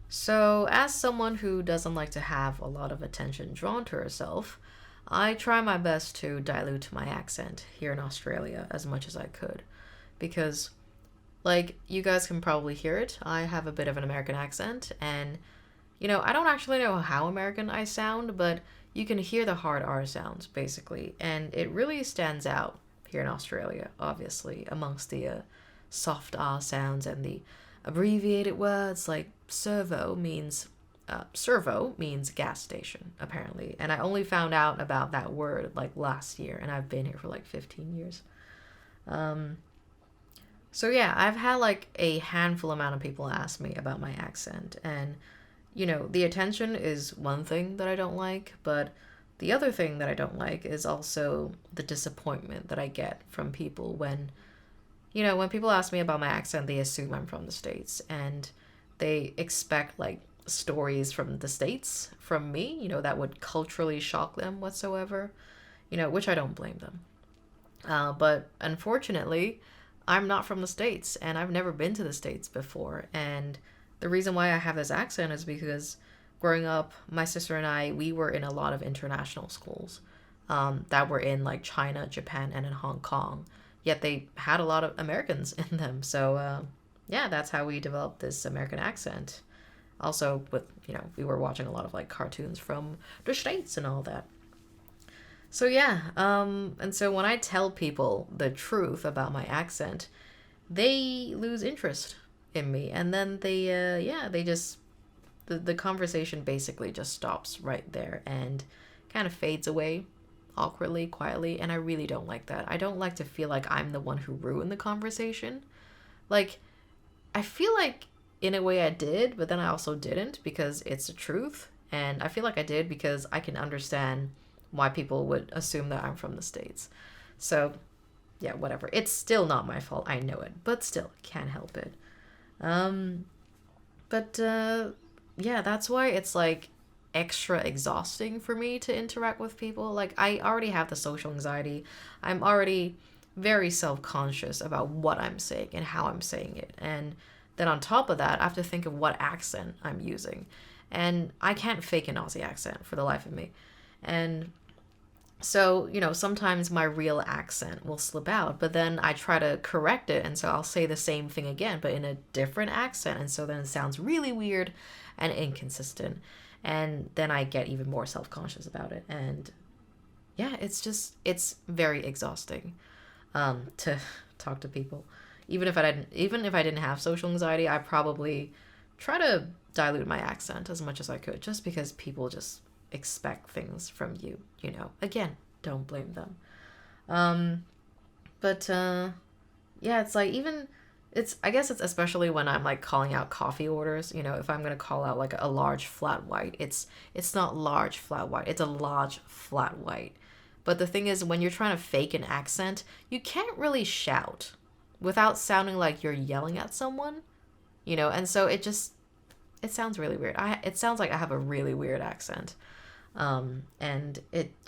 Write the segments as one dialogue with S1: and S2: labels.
S1: So, as someone who doesn't like to have a lot of attention drawn to herself, I try my best to dilute my accent here in Australia as much as I could. Because, like, you guys can probably hear it, I have a bit of an American accent, and, I don't actually know how American I sound, but you can hear the hard R sounds, basically, and it really stands out here in Australia, obviously, amongst the soft R sounds and the abbreviated words like servo means gas station, apparently. And I only found out about that word like last year, and I've been here for like 15 years. Um, so yeah, I've had like a handful amount of people ask me about my accent, and the attention is one thing that I don't like, but the other thing that I don't like is also the disappointment that I get from people when people ask me about my accent, they assume I'm from the States and they expect like stories from the States from me, that would culturally shock them whatsoever, which I don't blame them. But unfortunately, I'm not from the States and I've never been to the States before. And the reason why I have this accent is because growing up, my sister and I, we were in a lot of international schools that were in like China, Japan, and in Hong Kong. Yet they had a lot of Americans in them. So, yeah, that's how we developed this American accent. Also, we were watching a lot of like cartoons from the States and all that. So yeah, and so when I tell people the truth about my accent, they lose interest in me, and then yeah, they just the conversation basically just stops right there and kind of fades away awkwardly, quietly, and I really don't like that. I don't like to feel like I'm the one who ruined the conversation. Like, I feel like in a way I did, but then I also didn't because it's the truth, and I feel like I did because I can understand why people would assume that I'm from the States. So, yeah, whatever. It's still not my fault. I know it, but still, can't help it. Um, but yeah, that's why it's like extra exhausting for me to interact with people. Like, I already have the social anxiety. I'm already very self conscious about what I'm saying and how I'm saying it. And then on top of that, I have to think of what accent I'm using. And I can't fake an Aussie accent for the life of me. And so, sometimes my real accent will slip out, but then I try to correct it. And so I'll say the same thing again, but in a different accent. And so then it sounds really weird and inconsistent. And then I get even more self conscious about it. And yeah, it's very exhausting to talk to people. Even if I didn't have social anxiety, I probably try to dilute my accent as much as I could, just because people just expect things from you. Again, don't blame them. Um, but yeah, it's like even it's I guess it's especially when I'm like calling out coffee orders. If I'm gonna call out like a large flat white, it's not large flat white. It's a large flat white. But the thing is, when you're trying to fake an accent, you can't really shout without sounding like you're yelling at someone. And so it sounds really weird. It sounds like I have a really weird accent. And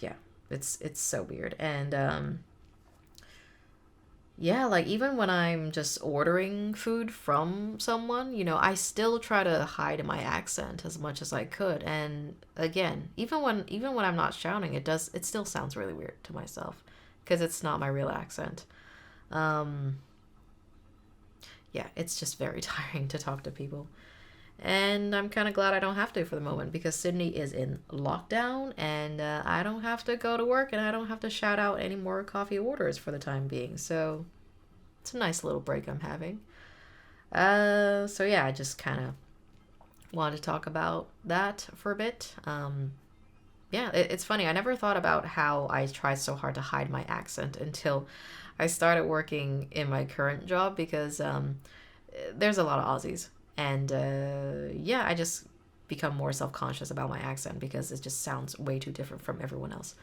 S1: yeah, it's so weird. And yeah, like even when I'm just ordering food from someone, I still try to hide my accent as much as I could. And again, even when I'm not shouting, it still sounds really weird to myself because it's not my real accent. Um, yeah, it's just very tiring to talk to people. And I'm kind of glad I don't have to for the moment because Sydney is in lockdown and I don't have to go to work and I don't have to shout out any more coffee orders for the time being. So it's a nice little break I'm having. So yeah, I just kind of wanted to talk about that for a bit. Yeah, it's funny. I never thought about how I tried so hard to hide my accent until I started working in my current job because there's a lot of Aussies. And yeah, I just become more self conscious about my accent because it just sounds way too different from everyone else.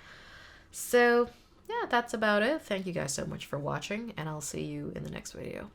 S1: So, yeah, that's about it. Thank you guys so much for watching, and I'll see you in the next video.